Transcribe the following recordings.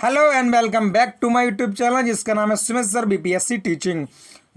Hello and welcome back to my YouTube channel जिसका नाम है सुमित सर बीपीएससी टीचिंग।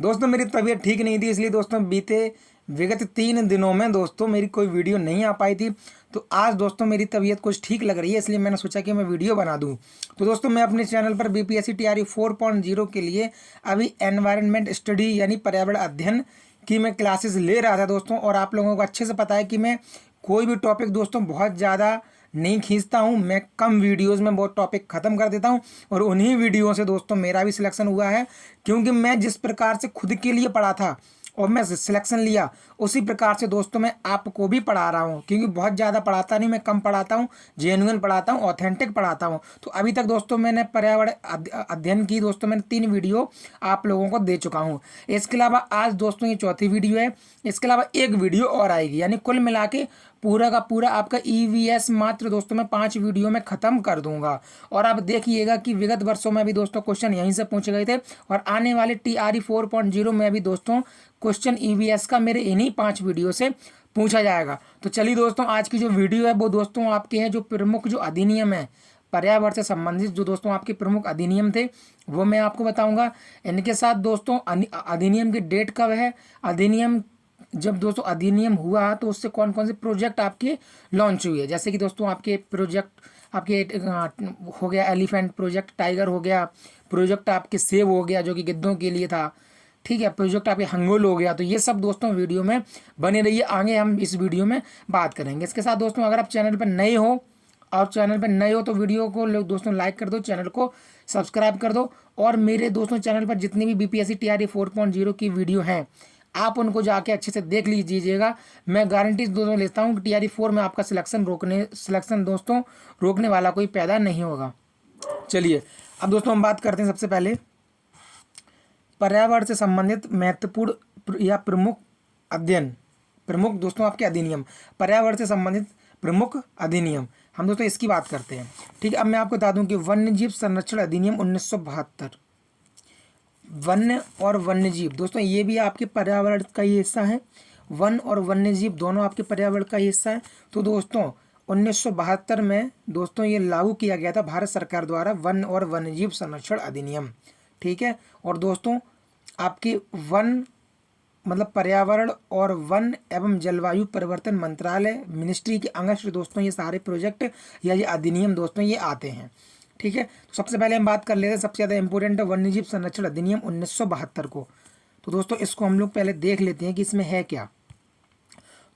दोस्तों मेरी तबीयत ठीक नहीं थी, इसलिए दोस्तों बीते विगत 3 दिनों में दोस्तों मेरी कोई वीडियो नहीं आ पाई थी। तो आज दोस्तों मेरी तबीयत कुछ ठीक लग रही है, इसलिए मैंने सोचा कि मैं वीडियो बना दूं। तो दोस्तों मैं अपने चैनल पर बीपीएससी टीआरई 4.0 के लिए अभी एनवायरनमेंट स्टडी यानी पर्यावरण अध्ययन की मैं क्लासेस ले रहा था दोस्तों। और आप लोगों को अच्छे से पता है कि मैं कोई भी टॉपिक दोस्तों बहुत ज़्यादा नहीं खींचता हूँ, मैं कम वीडियोस में बहुत टॉपिक ख़त्म कर देता हूँ। और उन्हीं वीडियो से दोस्तों मेरा भी सिलेक्शन हुआ है, क्योंकि मैं जिस प्रकार से खुद के लिए पढ़ा था और मैं सिलेक्शन लिया, उसी प्रकार से दोस्तों मैं आपको भी पढ़ा रहा हूँ। क्योंकि बहुत ज़्यादा पढ़ाता नहीं, मैं कम पढ़ाता हूँ, जेन्युइन पढ़ाता हूँ, ऑथेंटिक पढ़ाता हूँ। तो अभी तक दोस्तों मैंने पर्यावरण अध्ययन की दोस्तों मैंने 3 वीडियो आप लोगों को दे चुका हूँ। इसके अलावा आज दोस्तों ये चौथी वीडियो है। इसके अलावा एक वीडियो और आएगी, यानी कुल मिला के पूरा का पूरा आपका ईवीएस मात्र दोस्तों मैं 5 वीडियो में ख़त्म कर दूंगा। और आप देखिएगा कि विगत वर्षों में भी दोस्तों क्वेश्चन यहीं से पूछे गए थे, और आने वाले टीआरई 4.0 में भी दोस्तों क्वेश्चन ईवीएस का मेरे इन्हीं 5 वीडियो से पूछा जाएगा। तो चलिए दोस्तों, आज की जो वीडियो है वो दोस्तों आपके हैं जो प्रमुख जो अधिनियम है पर्यावरण से संबंधित, जो दोस्तों आपके प्रमुख अधिनियम थे वो मैं आपको बताऊंगा। इनके साथ दोस्तों अधिनियम की डेट कब है, अधिनियम जब दोस्तों अधिनियम हुआ तो उससे कौन कौन से प्रोजेक्ट आपके लॉन्च हुए। जैसे कि दोस्तों आपके प्रोजेक्ट आपके हो गया एलिफेंट प्रोजेक्ट, टाइगर हो गया प्रोजेक्ट, आपके सेब हो गया जो कि गिद्धों के लिए था, ठीक है, प्रोजेक्ट आपके हंगोल हो गया। तो ये सब दोस्तों वीडियो में बने रहिए, आगे हम इस वीडियो में बात करेंगे। इसके साथ दोस्तों अगर आप चैनल पर नए हो तो वीडियो को लोग दोस्तों लाइक कर दो, चैनल को सब्सक्राइब कर दो। और मेरे दोस्तों चैनल पर जितनी भी बीपीएससी टीआरई 4.0 की वीडियो हैं आप उनको जाके अच्छे से देख लीजिएगा। मैं गारंटी दोस्तों लेता हूँ कि टीआरई 4 में आपका सिलेक्शन दोस्तों रोकने वाला कोई पैदा नहीं होगा। चलिए अब दोस्तों हम बात करते हैं सबसे पहले पर्यावरण से संबंधित महत्वपूर्ण या प्रमुख अध्ययन, प्रमुख दोस्तों आपके अधिनियम, पर्यावरण से संबंधित प्रमुख अधिनियम हम दोस्तों इसकी बात करते हैं। ठीक है, अब मैं आपको बता दूं कि वन्यजीव संरक्षण अधिनियम 1972, वन्य और वन्यजीव दोस्तों ये भी आपके पर्यावरण का ही हिस्सा है। वन और वन्यजीव दोनों आपके पर्यावरण का ही हिस्सा है। तो दोस्तों 1972 में दोस्तों ये लागू किया गया था भारत सरकार द्वारा वन और वन्यजीव संरक्षण अधिनियम। ठीक है, और दोस्तों आपके वन मतलब पर्यावरण और वन एवं जलवायु परिवर्तन मंत्रालय मिनिस्ट्री के अंग से दोस्तों ये सारे प्रोजेक्ट या ये अधिनियम दोस्तों ये आते हैं। ठीक है, तो सबसे पहले हम बात कर लेते हैं सबसे ज़्यादा इंपॉर्टेंट है वन्यजीव संरक्षण अधिनियम 1972 को। तो दोस्तों इसको हम लोग पहले देख लेते हैं कि इसमें है क्या।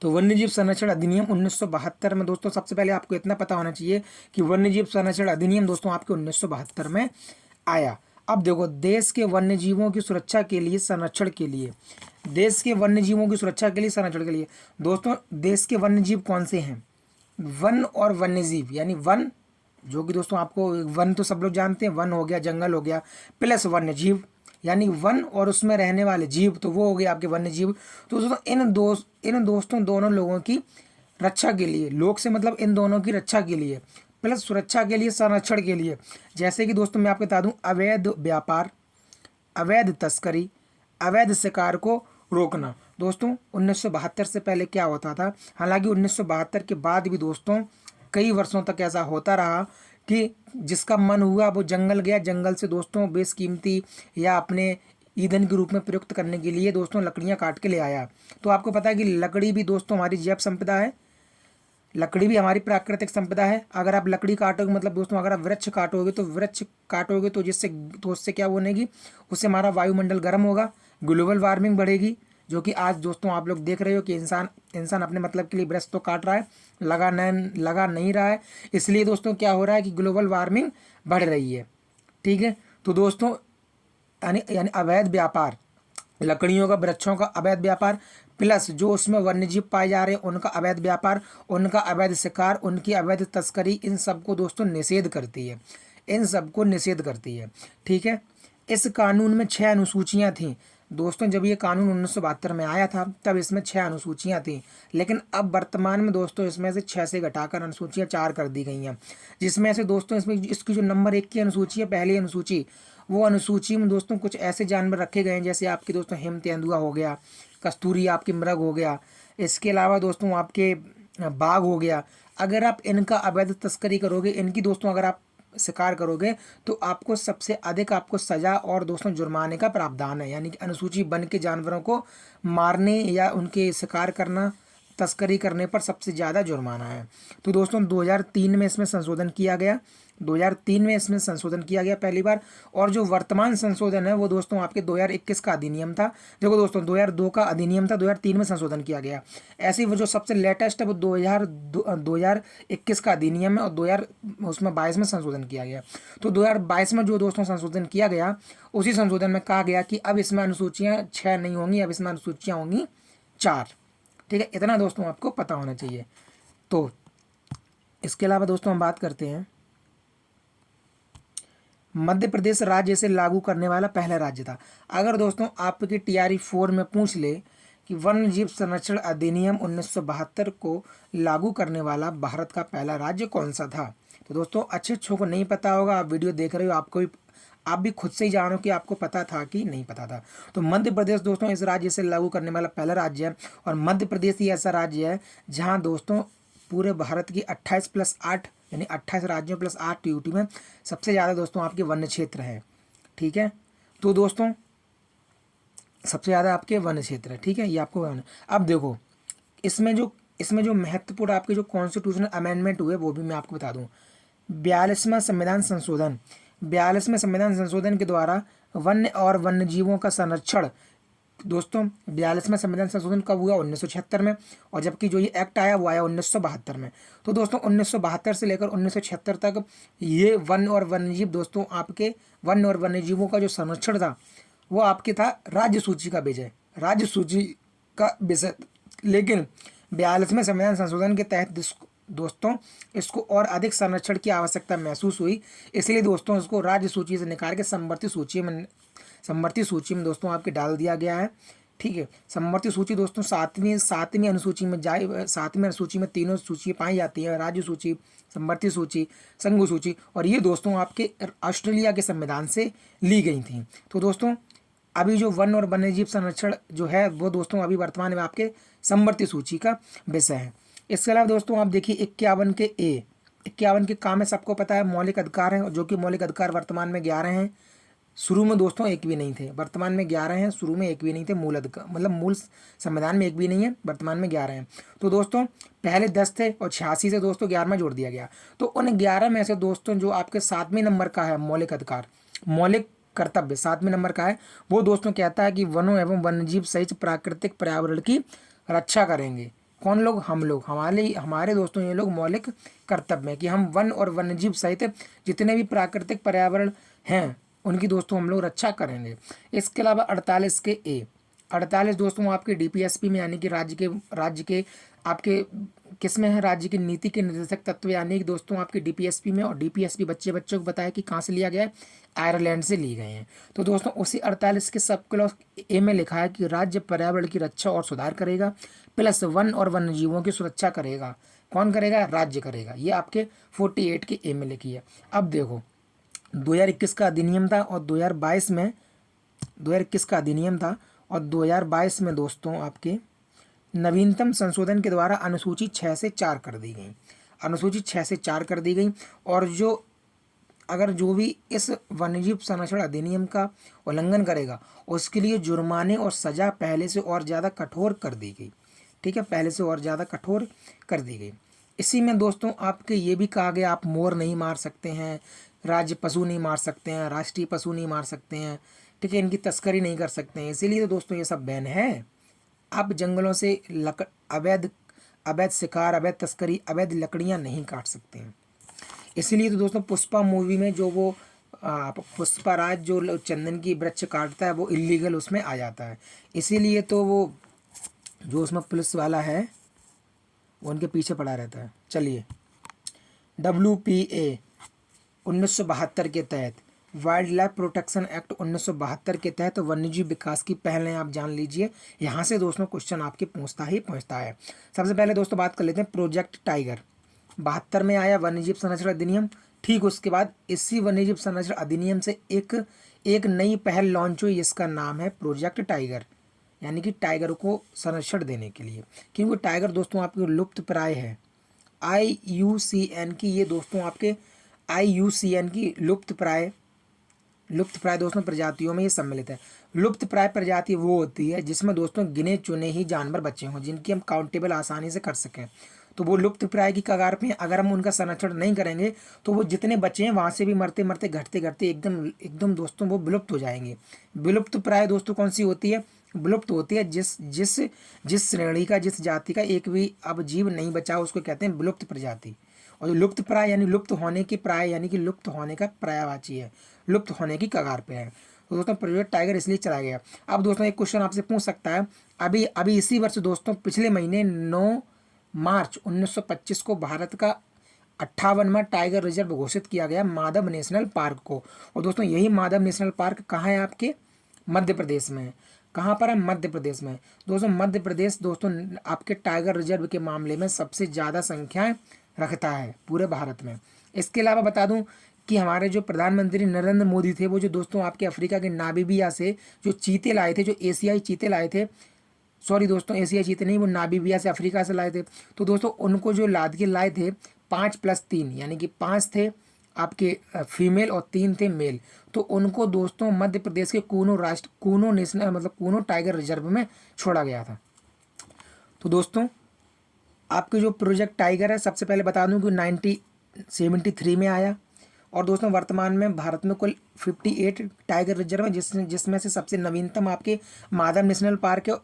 तो वन्यजीव संरक्षण अधिनियम 1972 में दोस्तों सबसे पहले आपको इतना पता होना चाहिए कि वन्यजीव संरक्षण अधिनियम दोस्तों आपके 1972 में आया। अब देखो, देश के वन्यजीवों की सुरक्षा के लिए संरक्षण के लिए, देश के वन्यजीवों की सुरक्षा के लिए संरक्षण के लिए दोस्तों देश के वन्यजीव कौन से हैं, वन और वन्यजीव, यानी वन जो कि दोस्तों आपको वन तो सब लोग जानते हैं, वन हो गया जंगल हो गया, प्लस वन्यजीव यानी वन और उसमें रहने वाले जीव, तो वो हो गए आपके वन्यजीव। तो दोस्तों इन दोस्तों दोनों लोगों की रक्षा के लिए, लोग से मतलब इन दोनों की रक्षा के लिए प्लस सुरक्षा के लिए, संरक्षण के लिए, जैसे कि दोस्तों मैं आपको बता दूं अवैध व्यापार, अवैध तस्करी, अवैध शिकार को रोकना। दोस्तों 1972 से पहले क्या होता था, हालांकि 1972 के बाद भी दोस्तों कई वर्षों तक ऐसा होता रहा कि जिसका मन हुआ वो जंगल गया, जंगल से दोस्तों बेशकीमती या अपने ईंधन के रूप में प्रयुक्त करने के लिए दोस्तों लकड़ियां काट के ले आया। तो आपको पता है कि लकड़ी भी दोस्तों हमारी जैव संपदा है, लकड़ी भी हमारी प्राकृतिक संपदा है। अगर आप लकड़ी काटोगे मतलब दोस्तों अगर आप वृक्ष काटोगे तो उससे क्या बनेगी, उससे हमारा वायुमंडल गर्म होगा, ग्लोबल वार्मिंग बढ़ेगी, जो कि आज दोस्तों आप लोग देख रहे हो कि इंसान अपने मतलब के लिए वृक्ष तो काट रहा है, लगा नहीं रहा है। इसलिए दोस्तों क्या हो रहा है कि ग्लोबल वार्मिंग बढ़ रही है। ठीक है, तो दोस्तों यानी अवैध व्यापार, लकड़ियों का वृक्षों का अवैध व्यापार, प्लस जो उसमें वन्यजीव पाए जा रहे हैं उनका अवैध व्यापार, उनका अवैध शिकार, उनकी अवैध तस्करी, इन सबको दोस्तों निषेध करती है, इन सबको निषेध करती है। ठीक है, इस कानून में 6 अनुसूचियां थीं दोस्तों। जब ये कानून 1972 में आया था तब इसमें 6 अनुसूचियां थीं, लेकिन अब वर्तमान में दोस्तों इसमें से 6 से घटाकर अनुसूचियां 4 कर दी गई हैं। जिसमें से दोस्तों इसमें इसकी जो नंबर 1 की अनुसूची है, पहली अनुसूची, वो अनुसूची में दोस्तों कुछ ऐसे जानवर रखे गए हैं जैसे आपके दोस्तों हिम तेंदुआ हो गया, कस्तूरी आपके मृग हो गया, इसके अलावा दोस्तों आपके बाघ हो गया। अगर आप इनका अवैध तस्करी करोगे, इनकी दोस्तों अगर आप शिकार करोगे तो आपको सबसे अधिक आपको सज़ा और दोस्तों जुर्माने का प्रावधान है, यानी कि अनुसूची वन के जानवरों को मारने या उनके शिकार करना, तस्करी करने पर सबसे ज़्यादा जुर्माना है। तो दोस्तों 2003 में इसमें संशोधन किया गया, 2003 में इसमें संशोधन किया गया पहली बार। और जो वर्तमान संशोधन है वो दोस्तों आपके 2021 का अधिनियम था। देखो दोस्तों 2002 का अधिनियम था, 2003 में संशोधन किया गया। ऐसे ही वो जो सबसे लेटेस्ट है वो 2021 का अधिनियम है और 2022 में संशोधन किया गया। तो 2022 में जो दोस्तों संशोधन किया गया, उसी संशोधन में कहा गया कि अब इसमें अनुसूचियाँ 6 नहीं होंगी, अब इसमें अनुसूचियाँ होंगी 4। ठीक है, इतना दोस्तों आपको पता होना चाहिए। तो इसके अलावा दोस्तों हम बात करते हैं, मध्य प्रदेश राज्य इसे लागू करने वाला पहला राज्य था। अगर दोस्तों आपकी TRE 4 में पूछ ले कि वन्य जीव संरक्षण अधिनियम 1972 को लागू करने वाला भारत का पहला राज्य कौन सा था, तो दोस्तों अच्छे को नहीं पता होगा, आप वीडियो देख रहे हो, आप भी खुद से ही जानो कि आपको पता था कि नहीं पता था। तो मध्य प्रदेश दोस्तों इस राज्य से लागू करने वाला पहला राज्य है। और मध्य प्रदेश ही ऐसा राज्य है जहां दोस्तों पूरे भारत की 28+8 यानी 28 राज्यों प्लस 8 यूटी में सबसे ज़्यादा दोस्तों आपके वन्य क्षेत्र है। ठीक है, तो दोस्तों सबसे ज़्यादा आपके वन्य क्षेत्र है। ठीक है, ये आपको अब देखो इसमें जो महत्वपूर्ण आपके जो कॉन्स्टिट्यूशनल अमेंडमेंट हुए वो भी मैं आपको बता दूं। 42वां संविधान संशोधन, 42वें संविधान संशोधन के द्वारा वन्य और वन्य जीवों का संरक्षण दोस्तों 42वें संविधान संशोधन कब हुआ, 1976 में। और जबकि जो ये एक्ट आया वो आया 1972 में। तो दोस्तों 1972 से लेकर 1976 तक ये वन्य और वन्यजीव दोस्तों आपके वन्य और वन्यजीवों का जो संरक्षण था वो आपके था राज्य सूची का विषय, राज्य सूची का विषय। लेकिन 42वें संविधान संशोधन के तहत दोस्तों इसको और अधिक संरक्षण की आवश्यकता महसूस हुई, इसलिए दोस्तों इसको राज्य सूची से निकाल के समवर्ती सूची में दोस्तों आपके डाल दिया गया है। ठीक है, समवर्ती सूची दोस्तों सातवीं अनुसूची में जाए, 7वीं अनुसूची में तीनों सूची पाई जाती है, राज्य सूची, समवर्ती सूची, संघ सूची। और ये दोस्तों आपके ऑस्ट्रेलिया के संविधान से ली गई थी। तो दोस्तों अभी जो वन और वन्यजीव संरक्षण जो है वो दोस्तों अभी वर्तमान में आपके समवर्ती सूची का विषय है। इसके अलावा दोस्तों आप देखिए 51 के काम है, सबको पता है मौलिक अधिकार हैं, जो कि मौलिक अधिकार वर्तमान में 11 हैं। शुरू में दोस्तों एक भी नहीं थे, वर्तमान में 11 हैं, शुरू में एक भी नहीं थे। मूल अधिकार मतलब मूल संविधान में एक भी नहीं है, वर्तमान में 11 हैं। तो दोस्तों पहले 10 थे और 86 से दोस्तों 11 जोड़ दिया गया। तो उन 11 में से दोस्तों जो आपके 7वें नंबर का है मौलिक अधिकार, मौलिक कर्तव्य 7वें नंबर का है, वो दोस्तों कहता है कि वनों एवं वन्यजीव सहित प्राकृतिक पर्यावरण की रक्षा करेंगे। कौन लोग? हम लोग, हमारे दोस्तों ये लोग मौलिक कर्तव्य है कि हम वन और वन्यजीव सहित जितने भी प्राकृतिक पर्यावरण हैं उनकी दोस्तों हम लोग रक्षा करेंगे। इसके अलावा 48 दोस्तों आपके DPSP में यानी कि राज्य के आपके किस में है, राज्य की नीति के निर्देशक तत्व यानी कि दोस्तों आपके DPSP में। और DPSP बच्चों को बताया कि कहाँ से लिया गया है, आयरलैंड से लिए गए हैं। तो दोस्तों उसी 48 के सब क्लॉज ए में लिखा है कि राज्य पर्यावरण की रक्षा और सुधार करेगा, प्लस वन और वन्य जीवों की सुरक्षा करेगा। कौन करेगा? राज्य करेगा। ये आपके 48 के ए में लिखी है। अब देखो 2021 का अधिनियम था और 2022 में 2021 का अधिनियम था और 2022 में दोस्तों आपके नवीनतम संशोधन के द्वारा अनुसूची 6 से 4 कर दी गई, अनुसूची 6 से 4 कर दी गई। और जो भी इस वन्यजीव संरक्षण अधिनियम का उल्लंघन करेगा उसके लिए जुर्माने और सज़ा पहले से और ज़्यादा कठोर कर दी गई। ठीक है, पहले से और ज़्यादा कठोर कर दी गई। इसी में दोस्तों आपके ये भी कहा गया आप मोर नहीं मार सकते हैं, राज्य पशु नहीं मार सकते हैं, राष्ट्रीय पशु नहीं मार सकते हैं। ठीक है, इनकी तस्करी नहीं कर सकते हैं। इसीलिए तो दोस्तों ये सब बैन है। आप जंगलों से अवैध शिकार, अवैध तस्करी, अवैध लकड़ियाँ नहीं काट सकते हैं। इसीलिए तो दोस्तों पुष्पा मूवी में जो वो पुष्पाराज जो चंदन की वृक्ष काटता है वो इलीगल उसमें आ जाता है। इसीलिए तो वो जो उसमें पुलिस वाला है वो उनके पीछे पड़ा रहता है। चलिए WPA 1972 के तहत, वाइल्ड लाइफ प्रोटेक्शन एक्ट 1972 के तहत वन्यजीव विकास की पहलें आप जान लीजिए। यहाँ से दोस्तों क्वेश्चन आपके पहुँचता है। सबसे पहले दोस्तों बात कर लेते हैं प्रोजेक्ट टाइगर। 72 में आया वन्यजीव संरक्षण अधिनियम। ठीक उसके बाद इसी वन्यजीव संरक्षण अधिनियम से एक नई पहल लॉन्च हुई जिसका नाम है प्रोजेक्ट टाइगर, यानी कि टाइगर को संरक्षण देने के लिए, क्योंकि टाइगर दोस्तों आपके लुप्त प्राय है। IUCN की ये दोस्तों आपके IUCN की लुप्त प्राय दोस्तों प्रजातियों में ये सम्मिलित है। लुप्त प्राय प्रजाति वो होती है जिसमें दोस्तों गिने चुने ही जानवर बचे हों, जिनकी हम काउंटेबल आसानी से कर सकें, तो वो लुप्त प्राय की कगार पे हैं। अगर हम उनका संरक्षण नहीं करेंगे तो वो जितने बचे हैं वहाँ से भी मरते मरते घटते घटते एकदम दोस्तों वो विलुप्त हो जाएंगे। विलुप्त प्राय दोस्तों कौन सी होती है? विलुप्त होती है जिस जिस जिस श्रेणी का, जिस जाति का एक भी अब जीव नहीं बचा, उसको कहते हैं विलुप्त प्रजाति। और लुप्त प्राय यानी लुप्त होने की प्राय यानी कि लुप्त होने का पर्यायवाची है, लुप्त होने की कगार पे है। तो दोस्तों प्रोजेक्ट टाइगर इसलिए चला गया। अब दोस्तों एक क्वेश्चन आपसे पूछ सकता है, अभी अभी इसी वर्ष दोस्तों पिछले महीने 9 मार्च 1925 को भारत का 58वां टाइगर रिजर्व घोषित किया गया माधव नेशनल पार्क को। और दोस्तों यही माधव नेशनल पार्क कहाँ है? आपके मध्य प्रदेश में है। कहाँ पर है? मध्य प्रदेश में। दोस्तों मध्य प्रदेश दोस्तों आपके टाइगर रिजर्व के मामले में सबसे ज़्यादा संख्याएं रखता है पूरे भारत में। इसके अलावा बता दूं कि हमारे जो प्रधानमंत्री नरेंद्र मोदी थे, वो जो दोस्तों आपके अफ्रीका के नामीबिया से जो चीते लाए थे, जो एशियाई चीते लाए थे, सॉरी दोस्तों एशियाई चीते नहीं, वो नामीबिया से अफ्रीका से लाए थे। तो दोस्तों उनको जो लाद के लाए थे 5+3 यानी कि 5 थे आपके फीमेल और 3 थे मेल। तो उनको दोस्तों मध्य प्रदेश के कूनो नेशनल मतलब कूनो टाइगर रिजर्व में छोड़ा गया था। तो दोस्तों आपके जो प्रोजेक्ट टाइगर है, सबसे पहले बता दूं कि 1973 में आया। और दोस्तों वर्तमान में भारत में कुल 58 टाइगर रिजर्व है, जिसमें से सबसे नवीनतम आपके माधव नेशनल पार्क है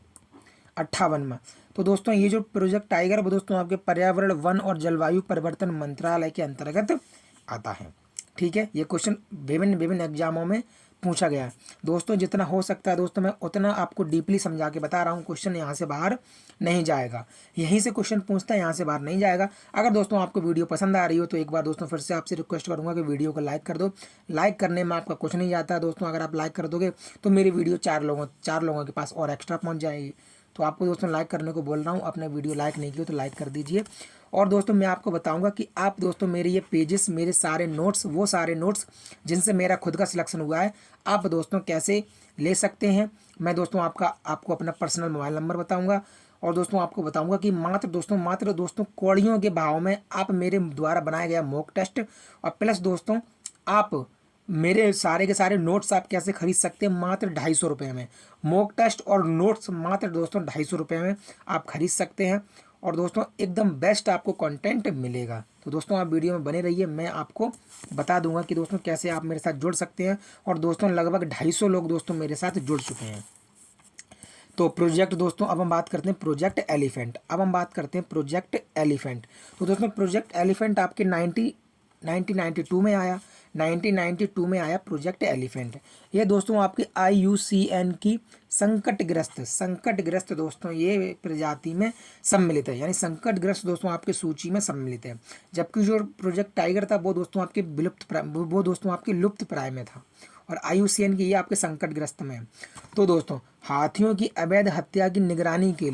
58वां। तो दोस्तों ये जो प्रोजेक्ट टाइगर वो दोस्तों आपके पर्यावरण, वन और जलवायु परिवर्तन मंत्रालय के अंतर्गत आता है। ठीक है, ये क्वेश्चन विभिन्न एग्जामों में पूछा गया है। दोस्तों जितना हो सकता है दोस्तों मैं उतना आपको डीपली समझा के बता रहा हूँ। क्वेश्चन यहाँ से बाहर नहीं जाएगा, यहीं से क्वेश्चन पूछता है, यहाँ से बाहर नहीं जाएगा। अगर दोस्तों आपको वीडियो पसंद आ रही हो तो एक बार दोस्तों फिर से आपसे रिक्वेस्ट करूँगा कि वीडियो को लाइक कर दो। लाइक करने में आपका कुछ नहीं जाता है दोस्तों। अगर आप लाइक कर दोगे तो मेरी वीडियो 4 लोगों के पास और एक्स्ट्रा पहुँच जाएगी। तो आपको दोस्तों लाइक करने को बोल रहा हूँ। अपने वीडियो लाइक नहीं किया तो लाइक कर दीजिए। और दोस्तों मैं आपको बताऊंगा कि आप दोस्तों मेरे ये पेजेस, मेरे सारे नोट्स, वो सारे नोट्स जिनसे मेरा खुद का सिलेक्शन हुआ है, आप दोस्तों कैसे ले सकते हैं। मैं दोस्तों आपको अपना पर्सनल मोबाइल नंबर बताऊंगा। और दोस्तों आपको बताऊंगा कि मात्र दोस्तों कौड़ियों के भाव में आप मेरे द्वारा बनाया गया मॉक टेस्ट और प्लस दोस्तों आप मेरे सारे के सारे नोट्स आप कैसे खरीद सकते हैं मात्र 250 रुपये में। मॉक टेस्ट और नोट्स मात्र दोस्तों 250 रुपये में आप खरीद सकते हैं। और दोस्तों एकदम बेस्ट आपको कंटेंट मिलेगा। तो दोस्तों आप वीडियो में बने रहिए, मैं आपको बता दूंगा कि दोस्तों कैसे आप मेरे साथ जुड़ सकते हैं। और दोस्तों लगभग 250 लोग दोस्तों मेरे साथ जुड़ चुके हैं। तो प्रोजेक्ट दोस्तों अब हम बात करते हैं प्रोजेक्ट एलिफेंट। तो दोस्तों प्रोजेक्ट एलिफेंट आपके 1992 में आया। 1992 में आया प्रोजेक्ट एलिफेंट। ये दोस्तों आपके IUCN की संकटग्रस्त दोस्तों ये प्रजाति में सम्मिलित है, यानी संकटग्रस्त दोस्तों आपके सूची में सम्मिलित है। जबकि जो प्रोजेक्ट टाइगर था वो दोस्तों आपके लुप्त प्राय में था। और IUCN की ये आपके संकटग्रस्त में है। तो दोस्तों हाथियों की अवैध हत्या की निगरानी के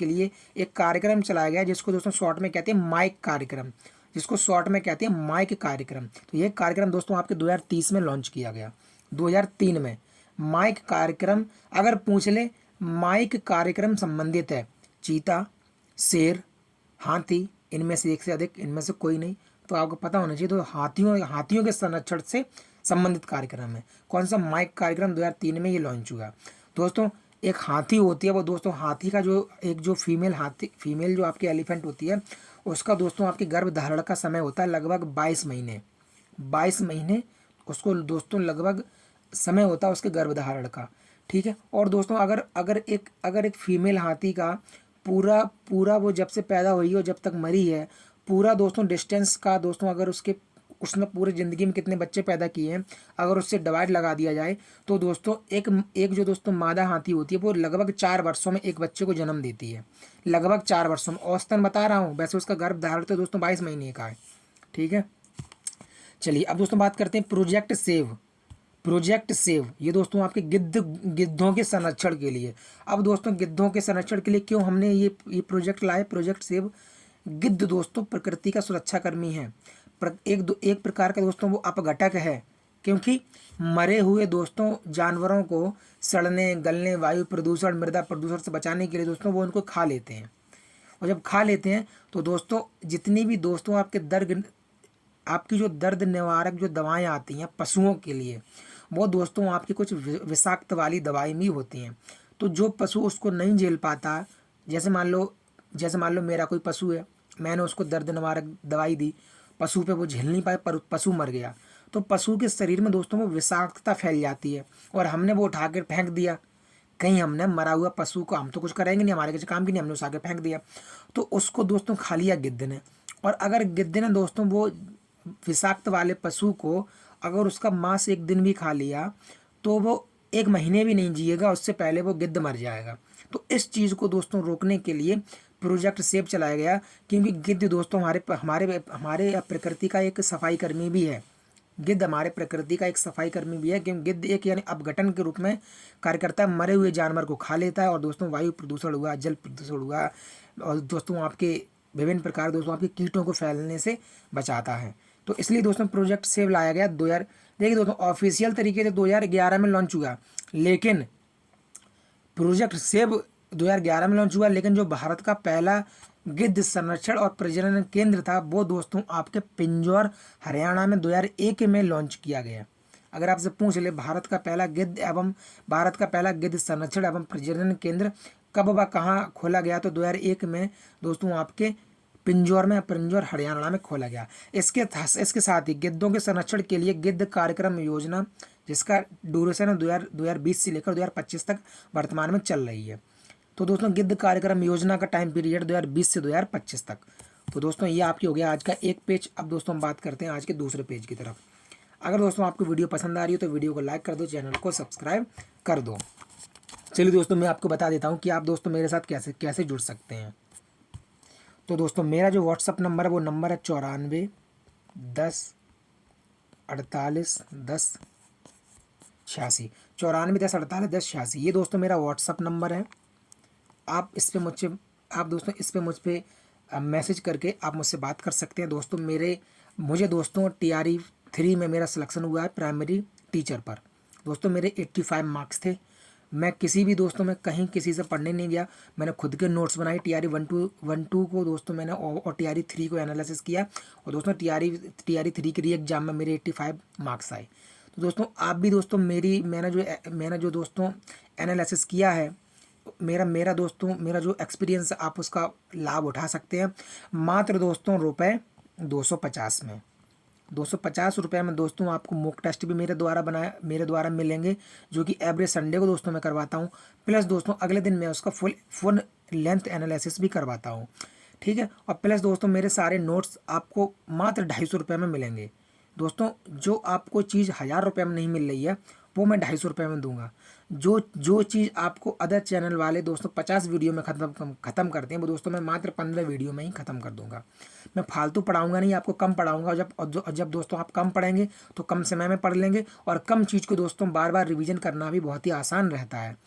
लिए एक कार्यक्रम चलाया गया, जिसको दोस्तों शॉर्ट में कहते हैं माइक कार्यक्रम। तो ये कार्यक्रम दोस्तों आपके 2030 में लॉन्च किया गया। 2003 में माइक कार्यक्रम, अगर पूछ ले माइक कार्यक्रम संबंधित है चीता, शेर, हाथी, इनमें से एक से अधिक, इनमें से कोई नहीं, तो आपको पता होना चाहिए। तो हाथियों के संरक्षण से संबंधित कार्यक्रम है। कौन सा? माइक कार्यक्रम 2003 में ये लॉन्च हुआ। दोस्तों एक हाथी होती है, वो दोस्तों हाथी का जो फीमेल जो आपकी एलिफेंट होती है, उसका दोस्तों आपके गर्भ धारण का समय होता है लगभग 22 महीने उसको दोस्तों लगभग समय होता है उसके गर्भ धारण का। ठीक है। और दोस्तों अगर एक फीमेल हाथी का पूरा वो जब से पैदा हुई हो जब तक मरी है, पूरा दोस्तों डिस्टेंस का दोस्तों अगर उसने पूरी ज़िंदगी में कितने बच्चे पैदा किए हैं, अगर उससे डिवाइड लगा दिया जाए तो दोस्तों एक जो दोस्तों मादा हाथी होती है वो लगभग 4 वर्षों में एक बच्चे को जन्म देती है। लगभग 4 वर्षों में, औसतन बता रहा हूँ। वैसे उसका गर्भ धारण तो दोस्तों 22 महीने का है। ठीक है। चलिए अब दोस्तों बात करते हैं प्रोजेक्ट सेव। ये दोस्तों आपके गिद्धों के संरक्षण के लिए। अब दोस्तों गिद्धों के संरक्षण के लिए क्यों हमने ये प्रोजेक्ट लाए? Project save. गिद्ध दोस्तों प्रकृति का सुरक्षा कर्मी है। एक प्रकार का दोस्तों वो अपघटक है, क्योंकि मरे हुए दोस्तों जानवरों को सड़ने, गलने, वायु प्रदूषण, मृदा प्रदूषण से बचाने के लिए दोस्तों वो उनको खा लेते हैं। और जब खा लेते हैं तो दोस्तों जितनी भी दोस्तों आपकी जो दर्द निवारक जो दवाएं आती हैं पशुओं के लिए, वो दोस्तों आपकी कुछ विषाक्त वाली दवाई भी होती हैं। तो जो पशु उसको नहीं झेल पाता, जैसे मान लो मेरा कोई पशु है, मैंने उसको दर्द निवारक दवाई दी, पशु पे वो झेल नहीं पाए, पर पशु मर गया, तो पशु के शरीर में दोस्तों वो विषाक्तता फैल जाती है और हमने वो उठा कर फेंक दिया। कहीं हमने मरा हुआ पशु को, हम तो कुछ करेंगे नहीं, हमारे किसी काम की नहीं, हमने उठा के फेंक दिया, तो उसको दोस्तों खा लिया गिद्ध ने। और अगर गिद्ध ने दोस्तों वो विषाक्त वाले पशु को अगर उसका मांस एक दिन भी खा लिया तो वो 1 महीने भी नहीं जिएगा, उससे पहले वो गिद्ध मर जाएगा। तो इस चीज़ को दोस्तों रोकने के लिए प्रोजेक्ट सेव चलाया गया, क्योंकि गिद्ध दोस्तों हमारे हमारे हमारे प्रकृति का एक सफाई कर्मी भी है। गिद्ध हमारे प्रकृति का एक सफाई कर्मी भी है, क्योंकि गिद्ध एक यानी अपघटन के रूप में कार्य करता है, मरे हुए जानवर को खा लेता है और दोस्तों वायु प्रदूषण हुआ, जल प्रदूषण हुआ और दोस्तों आपके विभिन्न प्रकार दोस्तों आपके कीटों को फैलने से बचाता है। तो इसलिए दोस्तों प्रोजेक्ट सेव लाया गया 2000। देखिए दोस्तों ऑफिशियल तरीके से 2011 में लॉन्च हुआ, लेकिन प्रोजेक्ट सेव 2011 में लॉन्च हुआ, लेकिन जो भारत का पहला गिद्ध संरक्षण और प्रजनन केंद्र था वो दोस्तों आपके पिंजौर हरियाणा में 2001 में लॉन्च किया गया। अगर आपसे पूछ ले भारत का पहला गिद्ध संरक्षण एवं प्रजनन केंद्र कब व कहाँ खोला गया, तो 2001 में दोस्तों आपके पिंजौर हरियाणा में खोला गया। इसके साथ ही गिद्धों के संरक्षण के लिए गिद्ध कार्यक्रम योजना, जिसका ड्यूरेशन है 2020 से लेकर 2025 तक वर्तमान में चल रही है। तो दोस्तों गिद्ध कार्यक्रम योजना का टाइम पीरियड 2020 से 2025 तक। तो दोस्तों ये आपकी हो गया आज का एक पेज। अब दोस्तों हम बात करते हैं आज के दूसरे पेज की तरफ। अगर दोस्तों आपको वीडियो पसंद आ रही हो तो वीडियो को लाइक कर दो, चैनल को सब्सक्राइब कर दो। चलिए दोस्तों मैं आपको बता देता हूँ कि आप दोस्तों मेरे साथ कैसे कैसे जुड़ सकते हैं। तो दोस्तों मेरा जो व्हाट्सअप नंबर है वो नंबर है 94 10 48 10 86, 94 10 48 10 86। ये दोस्तों मेरा व्हाट्सअप नंबर है। आप दोस्तों इस पे मुझ पे मैसेज करके आप मुझसे बात कर सकते हैं। दोस्तों मुझे दोस्तों TRE 3 में मेरा सिलेक्शन हुआ है प्राइमरी टीचर पर। दोस्तों मेरे 85 मार्क्स थे। मैं किसी भी दोस्तों में कहीं किसी से पढ़ने नहीं गया, मैंने खुद के नोट्स बनाए। TRE 1 2 को दोस्तों मैंने और TRE 3 को एनालिसिस किया और दोस्तों TRE 3 के री एग्जाम में मेरे 85 मार्क्स आए। तो दोस्तों आप भी दोस्तों मैंने जो दोस्तों एनालिसिस किया है, मेरा जो एक्सपीरियंस आप उसका लाभ उठा सकते हैं। मात्र दोस्तों रुपये 250 में, 250 रुपये में दोस्तों आपको मॉक टेस्ट भी मेरे द्वारा मिलेंगे, जो कि एवरी संडे को दोस्तों मैं करवाता हूँ। प्लस दोस्तों अगले दिन मैं उसका फुल लेंथ एनालिसिस भी करवाता हूँ, ठीक है। और प्लस दोस्तों मेरे सारे नोट्स आपको मात्र 250 रुपये में मिलेंगे। दोस्तों जो आपको चीज़ 1000 रुपये में नहीं मिल रही है वो मैं 250 रुपये में दूंगा। जो चीज़ आपको अदर चैनल वाले दोस्तों 50 वीडियो में ख़त्म करते हैं, वो दोस्तों मैं मात्र 15 वीडियो में ही ख़त्म कर दूंगा। मैं फालतू पढ़ाऊंगा नहीं, आपको कम पढ़ाऊंगा। जब दोस्तों आप कम पढ़ेंगे तो कम समय में पढ़ लेंगे, और कम चीज़ को दोस्तों बार बार रिवीजन करना भी बहुत ही आसान रहता है।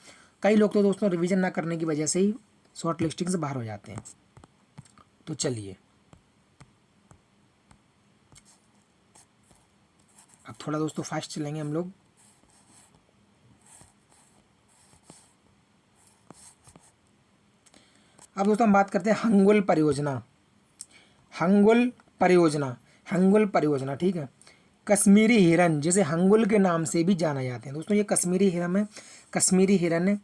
कई लोग तो दोस्तों रिवीजन ना करने की वजह से ही शॉर्ट लिस्टिंग से बाहर हो जाते हैं। तो चलिए अब थोड़ा दोस्तों फास्ट चलेंगे हम लोग। अब दोस्तों हम बात करते हैं हंगुल परियोजना, ठीक है। कश्मीरी हिरन, जिसे हंगुल के नाम से भी जाना जाते हैं। दोस्तों ये कश्मीरी हिरन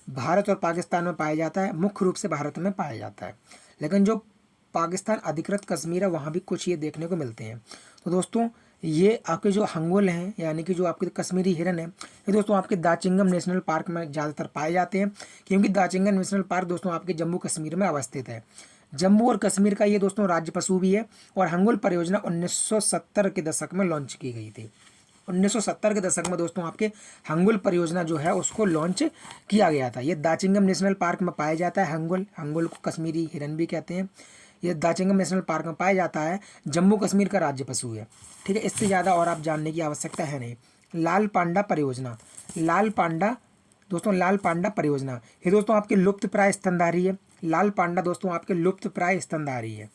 भारत और पाकिस्तान में पाया जाता है, मुख्य रूप से भारत में पाया जाता है, लेकिन जो पाकिस्तान अधिकृत कश्मीर है वहाँ भी कुछ ये देखने को मिलते हैं। तो दोस्तों ये आपके जो हंगुल हैं यानी कि जो आपके कश्मीरी हिरन है, ये दोस्तों आपके दाचिंगम नेशनल पार्क में ज़्यादातर पाए जाते हैं, क्योंकि दाचिंगम नेशनल पार्क दोस्तों आपके जम्मू कश्मीर में अवस्थित है। जम्मू और कश्मीर का ये दोस्तों राज्य पशु भी है। और हंगुल परियोजना 1970 के दशक में लॉन्च की गई थी। 1970 के दशक में दोस्तों आपके हंगुल परियोजना जो है उसको लॉन्च किया गया था। ये दाचिंगम नेशनल पार्क में पाया जाता है। हंगुल को कश्मीरी हिरन भी कहते हैं। ये दाचिंगम नेशनल पार्क में पाया जाता है। जम्मू कश्मीर का राज्य पशु है, ठीक है। इससे ज़्यादा और आप जानने की आवश्यकता है नहीं। लाल पांडा परियोजना ये दोस्तों आपके लुप्त प्राय स्तनधारी है। लाल पांडा दोस्तों आपके लुप्त प्राय स्तनधारी है,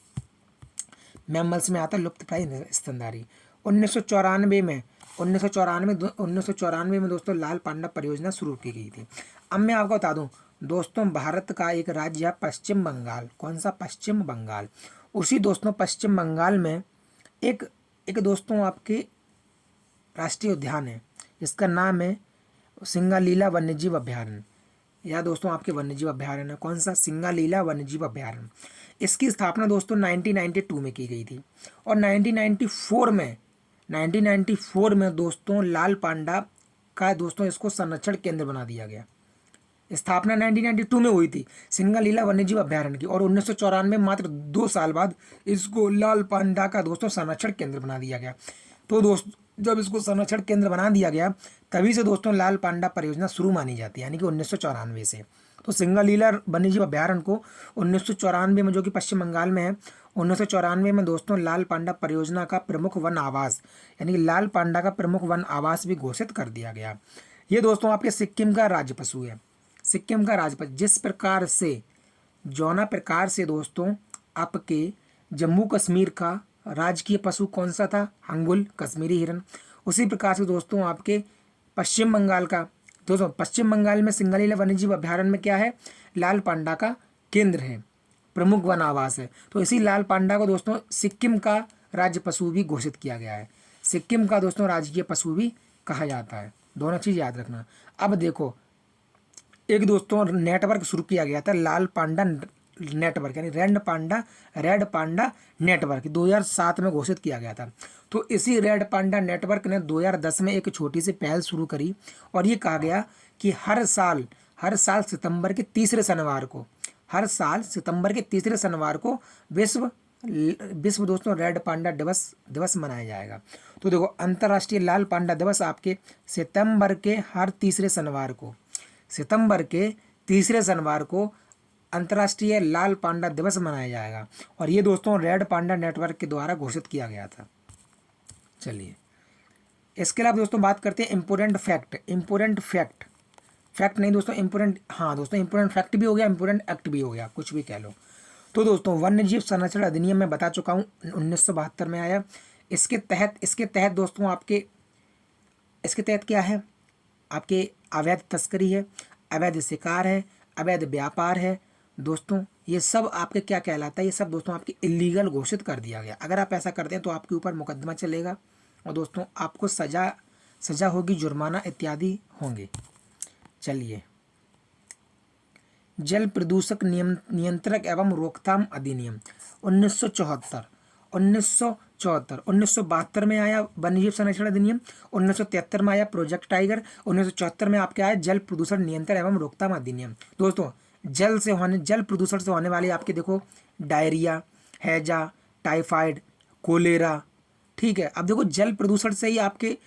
मैमल्स में आता है लुप्त प्राय स्तनधारी। 1994 में दोस्तों लाल पांडा परियोजना शुरू की गई थी। अब मैं आपको बता दूं दोस्तों भारत का एक राज्य है पश्चिम बंगाल। कौन सा? पश्चिम बंगाल। उसी दोस्तों पश्चिम बंगाल में एक एक दोस्तों आपके राष्ट्रीय उद्यान है, इसका नाम है सिंगालीला वन्यजीव अभयारण्य। यह दोस्तों आपके वन्यजीव अभयारण्य है। कौन सा? सिंगालीला वन्यजीव अभयारण्य। इसकी स्थापना दोस्तों 1992 में की गई थी और 1994 में दोस्तों लाल पांडा का दोस्तों इसको संरक्षण केंद्र बना दिया गया। स्थापना 1992 में हुई थी सिंगालीला वन्यजीव अभयारण्य की और 1994 मात्र 2 साल बाद इसको लाल पांडा का दोस्तों संरक्षण केंद्र बना दिया गया। तो दोस्त जब इसको संरक्षण केंद्र बना दिया गया तभी से दोस्तों लाल पांडा परियोजना शुरू मानी जाती है, यानी कि 1994 से। तो सिंगालीला वन्यजीव अभयारण्य को 1994 में, जो कि पश्चिम बंगाल में है, 1994 में दोस्तों लाल पांडा परियोजना का प्रमुख वन आवास, यानी कि लाल पांडा का प्रमुख वन आवास भी घोषित कर दिया गया। ये दोस्तों आपके सिक्किम का राज्य पशु है। सिक्किम का राज्य पशु जौना प्रकार से दोस्तों आपके जम्मू कश्मीर का राजकीय पशु कौन सा था? हंगुल, कश्मीरी हिरन। उसी प्रकार से दोस्तों आपके पश्चिम बंगाल का, दोस्तों पश्चिम बंगाल में सिंगालीला वन्यजीव अभयारण्य में क्या है? लाल पांडा का केंद्र है, प्रमुख वन आवास है। तो इसी लाल पांडा को दोस्तों सिक्किम का राज्य पशु भी घोषित किया गया है। सिक्किम का दोस्तों राजकीय पशु भी कहा जाता है। दोनों चीज़ याद रखना। अब देखो, एक दोस्तों नेटवर्क शुरू किया गया था लाल पांडा नेटवर्क, यानी रेड पांडा नेटवर्क 2007 में घोषित किया गया था। तो इसी रेड पांडा नेटवर्क ने 2010 में एक छोटी सी पहल शुरू करी और ये कहा गया कि हर साल सितंबर के तीसरे शनिवार को विश्व दोस्तों रेड पांडा दिवस मनाया जाएगा। तो देखो, अंतर्राष्ट्रीय लाल पांडा दिवस आपके सितंबर के तीसरे शनिवार को अंतर्राष्ट्रीय लाल पांडा दिवस मनाया जाएगा और ये दोस्तों रेड पांडा नेटवर्क के द्वारा घोषित किया गया था। चलिए, इसके अलावा दोस्तों बात करते हैं इम्पोर्टेंट फैक्ट नहीं दोस्तों, इम्पोर्टेंट फैक्ट भी हो गया, इम्पोर्टेंट एक्ट भी हो गया, कुछ भी कह लो। तो दोस्तों वन्यजीव संरक्षण अधिनियम में बता चुका हूँ, 1972 में आया। इसके तहत दोस्तों इसके तहत क्या है? आपके अवैध तस्करी है, अवैध शिकार है, अवैध व्यापार है दोस्तों, ये सब आपके क्या कहलाता है? ये सब दोस्तों आपके इलीगल घोषित कर दिया गया। अगर आप ऐसा करते हैं तो आपके ऊपर मुकदमा चलेगा और दोस्तों आपको सजा होगी, जुर्माना इत्यादि होंगे। चलिए, जल प्रदूषक नियंत्रक एवं रोकथाम अधिनियम 1972 में आया वन्यजीव संरक्षण अधिनियम। 1973 में आया प्रोजेक्ट टाइगर। 1974 में आपके आया जल प्रदूषण नियंत्रण एवं रोकथाम अधिनियम। दोस्तों जल प्रदूषण से होने वाले आपके देखो डायरिया, हैजा, टाइफाइड, कोलेरा, ठीक है। अब देखो, जल प्रदूषण से ही आपके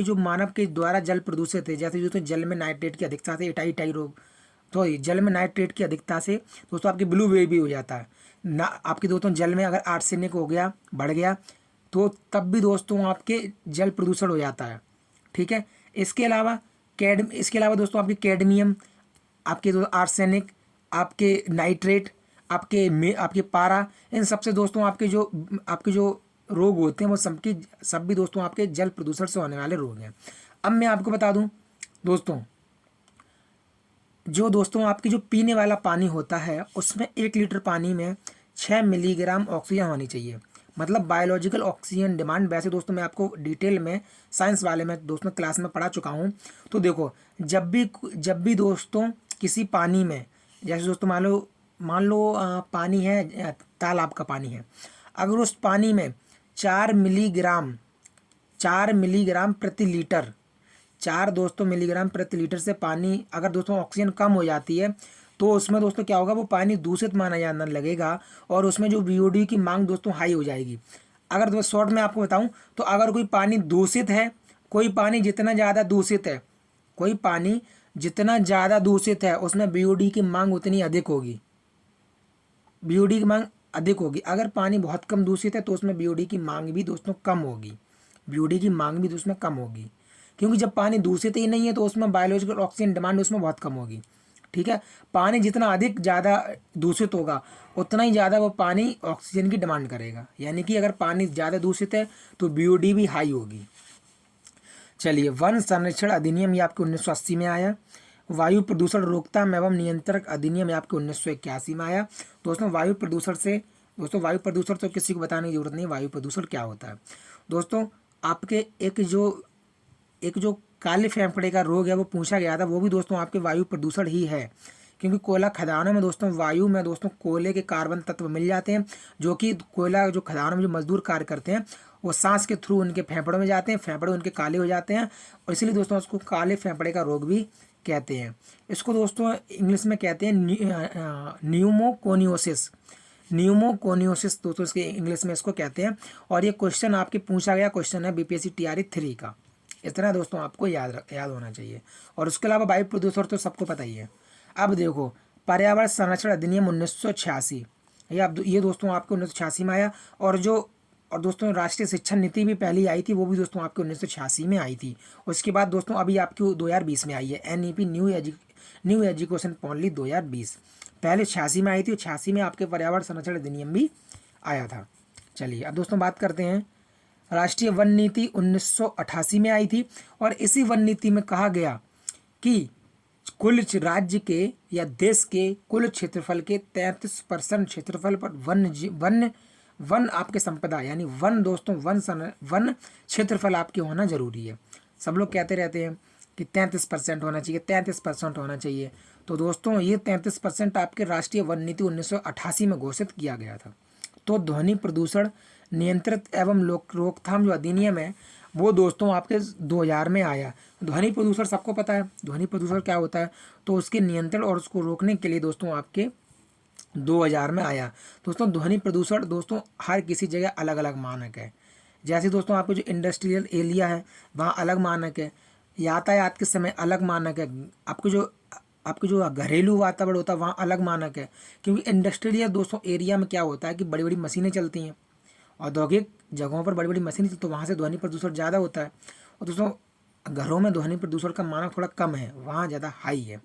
जो मानव के द्वारा जल प्रदूषित है, जैसे दोस्तों जल में नाइट्रेट की अधिकता से इटाई रोग, तो जल में नाइट्रेट की अधिकता से दोस्तों आपके ब्लू वेव भी हो जाता है ना। आपके दोस्तों जल में अगर आर्सेनिक हो गया, बढ़ गया, तो तब भी दोस्तों आपके जल प्रदूषण हो जाता है, ठीक है। इसके अलावा दोस्तों आपके कैडमियम, आपके आर्सेनिक, आपके नाइट्रेट, आपके पारा, इन सबसे दोस्तों आपके जो रोग होते हैं वो सब भी दोस्तों आपके जल प्रदूषण से होने वाले रोग हैं। अब मैं आपको बता दूं दोस्तों, दोस्तों आपकी जो पीने वाला पानी होता है उसमें 1 लीटर पानी में 6 मिलीग्राम ऑक्सीजन होनी चाहिए, मतलब बायोलॉजिकल ऑक्सीजन डिमांड। वैसे दोस्तों मैं आपको डिटेल में साइंस वाले में दोस्तों क्लास में पढ़ा चुका हूँ। तो देखो, जब भी दोस्तों किसी पानी में, जैसे दोस्तों मान लो पानी है, तालाब का पानी है, अगर उस पानी में 4 मिलीग्राम प्रति लीटर, 4 दोस्तों मिलीग्राम प्रति लीटर से पानी अगर दोस्तों ऑक्सीजन कम हो जाती है तो उसमें दोस्तों क्या होगा? वो पानी दूषित माना जाने लगेगा और उसमें जो बीओडी की मांग दोस्तों हाई हो जाएगी। अगर दोस्तों शॉर्ट में आपको बताऊं तो अगर कोई पानी दूषित है, कोई पानी जितना ज़्यादा दूषित है उसमें बीओडी की मांग उतनी अधिक होगी, बीओडी की मांग अधिक होगी। अगर पानी बहुत कम दूषित है तो उसमें बीओडी की मांग भी दोस्तों कम होगी, क्योंकि जब पानी दूषित ही नहीं है तो उसमें बायोलॉजिकल ऑक्सीजन डिमांड उसमें बहुत कम होगी, ठीक है। पानी जितना ज़्यादा दूषित होगा उतना ही ज़्यादा वो पानी ऑक्सीजन की डिमांड करेगा, यानी कि अगर पानी ज़्यादा दूषित है तो बीओडी भी हाई होगी। चलिए, वन संरक्षण अधिनियम ये आपके 1980 में आया। वायु प्रदूषण रोकथाम एवं नियंत्रक अधिनियम आपके 1981 में आया। दोस्तों वायु प्रदूषण से, दोस्तों वायु प्रदूषण तो किसी को बताने की जरूरत नहीं, वायु प्रदूषण क्या होता है। दोस्तों आपके एक जो काले फेफड़े का रोग है वो पूछा गया था, वो भी दोस्तों आपके वायु प्रदूषण ही है, क्योंकि कोयला खदानों में दोस्तों वायु में दोस्तों कोयले के कार्बन तत्व मिल जाते हैं, जो कि कोयला जो खदानों में जो मजदूर कार्य करते हैं वो सांस के थ्रू उनके फेफड़ों में जाते हैं, फेफड़े उनके काले हो जाते हैं, और इसलिए दोस्तों उसको काले फेफड़े का रोग भी कहते हैं। इसको दोस्तों इंग्लिश में कहते हैं न्यूमोकोनियोसिस, न्यूमोकोनियोसिस दोस्तों इसके इंग्लिश में इसको कहते हैं। और ये क्वेश्चन आपके पूछा गया क्वेश्चन है बीपीएससी टीआरई 3 का, इतना दोस्तों आपको याद होना चाहिए। और उसके अलावा वायु प्रदूषण तो सबको पता ही है। अब देखो पर्यावरण संरक्षण अधिनियम 1986, ये दोस्तों आपके 1986 में आया। और दोस्तों राष्ट्रीय शिक्षा नीति भी पहली आई थी, वो भी दोस्तों आपके 1986 में आई थी। उसके बाद दोस्तों अभी आपकी 2020 में आई है एनईपी न्यू एजुकेशन पॉलिसी 2020, पहले 86 में आई थी, 86 में आपके पर्यावरण संरक्षण अधिनियम भी आया था। चलिए अब दोस्तों बात करते हैं, राष्ट्रीय वन नीति 1988 में आई थी, और इसी वन नीति में कहा गया कि कुल राज्य के या देश के कुल क्षेत्रफल के 33% क्षेत्रफल पर वन आपके संपदा यानी वन दोस्तों वन क्षेत्रफल आपके होना जरूरी है। सब लोग कहते रहते हैं कि 33% होना चाहिए, 33% होना चाहिए। तो दोस्तों ये 33% आपके राष्ट्रीय वन नीति 1988 में घोषित किया गया था। तो ध्वनि प्रदूषण नियंत्रित एवं रोकथाम जो अधिनियम है वो दोस्तों आपके 2000 में आया। ध्वनि प्रदूषण सबको पता है, ध्वनि प्रदूषण क्या होता है, तो उसके नियंत्रण और उसको रोकने के लिए दोस्तों आपके 2000 में आया। दोस्तों ध्वनि प्रदूषण दोस्तों हर किसी जगह अलग अलग मानक है। जैसे दोस्तों आपको जो इंडस्ट्रियल एरिया है वहाँ अलग मानक है, यातायात के समय अलग मानक है, आपके जो घरेलू वातावरण होता है वहाँ अलग मानक है। क्योंकि इंडस्ट्रियल दोस्तों एरिया में क्या होता है कि बड़ी बड़ी मशीनें चलती हैं, औद्योगिक जगहों पर बड़ी बड़ी मशीनें, तो वहाँ से ध्वनि प्रदूषण ज़्यादा होता है। और दोस्तों घरों में ध्वनि प्रदूषण का मानक थोड़ा कम है, वहाँ ज़्यादा हाई है।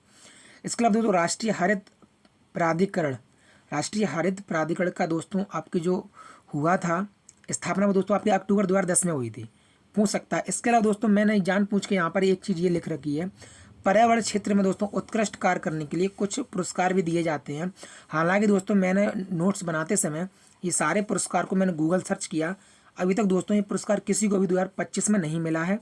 इसके अलावा दोस्तों राष्ट्रीय हरित प्राधिकरण का दोस्तों आपकी जो हुआ था स्थापना में दोस्तों आपकी अक्टूबर 2010 में हुई थी, पूछ सकता है। इसके अलावा दोस्तों मैंने जान पूछ के यहाँ पर एक चीज़ ये लिख रखी है, पर्यावरण क्षेत्र में दोस्तों उत्कृष्ट कार्य करने के लिए कुछ पुरस्कार भी दिए जाते हैं। हालांकि दोस्तों मैंने नोट्स बनाते समय ये सारे पुरस्कार को मैंने गूगल सर्च किया, अभी तक दोस्तों ये पुरस्कार किसी को भी 2025 में नहीं मिला है।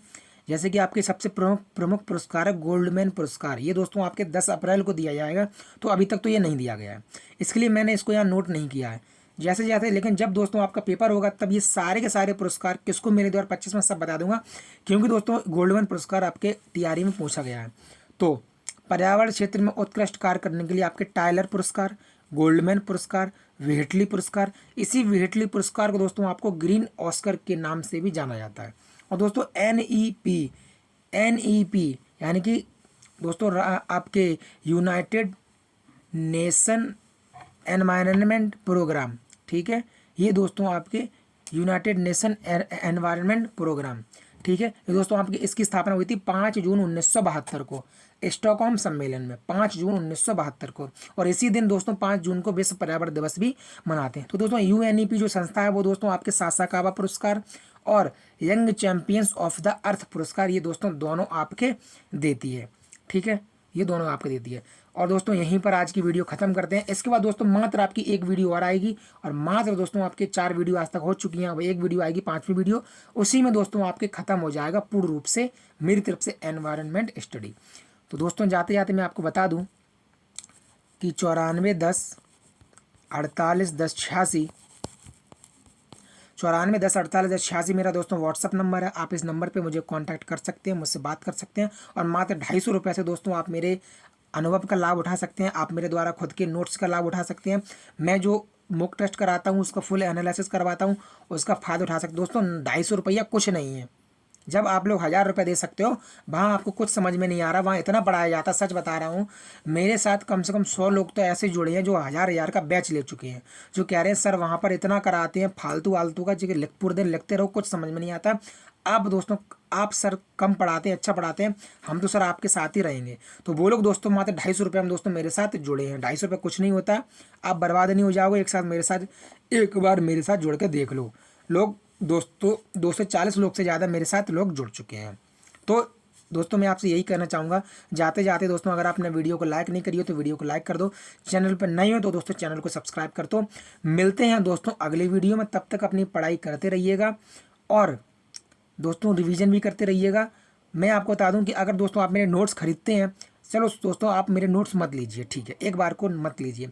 जैसे कि आपके सबसे प्रमुख पुरस्कार है गोल्डमैन पुरस्कार, ये दोस्तों आपके 10 अप्रैल को दिया जाएगा, तो अभी तक तो ये नहीं दिया गया है, इसके लिए मैंने इसको यहाँ नोट नहीं किया है। जैसे लेकिन जब दोस्तों आपका पेपर होगा तब ये सारे के सारे पुरस्कार किसको मिले 2025 में सब बता दूंगा, क्योंकि दोस्तों गोल्डमैन पुरस्कार आपके टीआरई में पूछा गया है। तो पर्यावरण क्षेत्र में उत्कृष्ट कार्य करने के लिए आपके टायलर पुरस्कार, गोल्डमैन पुरस्कार, व्हेटली पुरस्कार, इसी व्हेटली पुरस्कार को दोस्तों आपको ग्रीन ऑस्कर के नाम से भी जाना जाता है। और दोस्तों एनईपी यानी कि दोस्तों आपके यूनाइटेड नेशन एनवायरनमेंट प्रोग्राम, ठीक है, ये दोस्तों आपके यूनाइटेड नेशन एनवायरनमेंट प्रोग्राम, ठीक है, ये दोस्तों आपकी इसकी स्थापना हुई थी 5 जून 1972 को स्टॉकहोम सम्मेलन में, 5 जून 1972 को। और इसी दिन दोस्तों 5 जून को विश्व पर्यावरण दिवस भी मनाते हैं। तो दोस्तों यूएनईपी जो संस्था है वो दोस्तों आपके सासाकावा पुरस्कार और young champions of the earth पुरस्कार ये दोस्तों दोनों आपके देती है, ठीक है, ये दोनों आपके देती है। और दोस्तों यहीं पर आज की वीडियो खत्म करते हैं। इसके बाद दोस्तों मात्र आपकी एक वीडियो और आएगी, और मात्र दोस्तों आपके 4 वीडियो आज तक हो चुकी हैं, अब एक वीडियो आएगी 5वीं वीडियो, उसी में दोस्तों आपके खत्म हो जाएगा पूर्ण रूप से मेरी तरफ से एनवायरनमेंट स्टडी। तो दोस्तों जाते जाते मैं आपको बता दूं कि 9410481086 9410481086 मेरा दोस्तों व्हाट्सअप नंबर है। आप इस नंबर पे मुझे कांटेक्ट कर सकते हैं, मुझसे बात कर सकते हैं, और मात्र 250 रुपये से दोस्तों आप मेरे अनुभव का लाभ उठा सकते हैं, आप मेरे द्वारा खुद के नोट्स का लाभ उठा सकते हैं। मैं जो मॉक टेस्ट कराता हूँ उसका फुल एनालिसिस करवाता हूँ, उसका फ़ायदा उठा सकते हैं। दोस्तों 250 रुपया कुछ नहीं है। जब आप लोग 1000 रुपये दे सकते हो, वहाँ आपको कुछ समझ में नहीं आ रहा, वहाँ इतना पढ़ाया जाता, सच बता रहा हूँ। मेरे साथ कम से कम 100 लोग तो ऐसे जुड़े हैं जो 1000 का बैच ले चुके हैं, जो कह रहे हैं सर वहाँ पर इतना कराते हैं फालतू वालतू का, जो पूरे दिन लिखते रहो, कुछ समझ में नहीं आता। आप दोस्तों आप सर कम पढ़ाते हैं, अच्छा पढ़ाते हैं, हम तो सर आपके साथ ही रहेंगे। तो वो लोग दोस्तों मात्र 250 रुपये में दोस्तों मेरे साथ जुड़े हैं। 250 रुपये कुछ नहीं होता, आप बर्बाद नहीं हो जाओगे। एक साथ मेरे साथ एक बार मेरे साथ जुड़ के देख लो। लोग दोस्तों 240 लोग से ज़्यादा मेरे साथ लोग जुड़ चुके हैं। तो दोस्तों मैं आपसे यही कहना चाहूँगा जाते जाते दोस्तों, अगर आपने वीडियो को लाइक नहीं करी हो तो वीडियो को लाइक कर दो, चैनल पर नए हो तो दोस्तों चैनल को सब्सक्राइब कर दो। मिलते हैं दोस्तों अगली वीडियो में, तब तक अपनी पढ़ाई करते रहिएगा और दोस्तों रिवीजन भी करते रहिएगा। मैं आपको बता दूं कि अगर दोस्तों आप मेरे नोट्स खरीदते हैं, चलो दोस्तों आप मेरे नोट्स मत लीजिए, ठीक है, एक बार को मत लीजिए।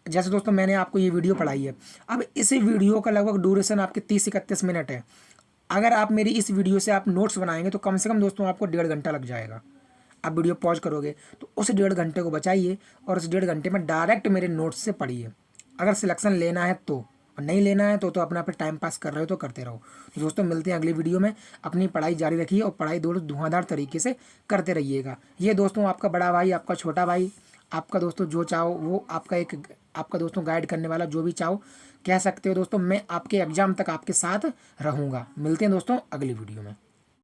जैसे दोस्तों मैंने आपको ये वीडियो पढ़ाई है, अब इस वीडियो का लगभग ड्यूरेशन आपके 30-31 मिनट है। अगर आप मेरी इस वीडियो से आप नोट्स बनाएंगे तो कम से कम दोस्तों आपको 1.5 घंटा लग जाएगा। आप वीडियो पॉज करोगे तो उस 1.5 घंटे को बचाइए और उस 1.5 घंटे में डायरेक्ट मेरे नोट्स से पढ़िए। अगर सिलेक्शन लेना है तो, और नहीं लेना है तो अपना पे टाइम पास कर रहे हो तो करते रहो। तो दोस्तों मिलते हैं अगली वीडियो में, अपनी पढ़ाई जारी रखिए और पढ़ाई धुआंधार तरीके से करते रहिएगा। ये दोस्तों आपका बड़ा भाई, आपका छोटा भाई, आपका दोस्तों जो चाहो वो आपका दोस्तों गाइड करने वाला, जो भी चाहो कह सकते हो दोस्तों। मैं आपके एग्जाम तक आपके साथ रहूँगा। मिलते हैं दोस्तों अगली वीडियो में।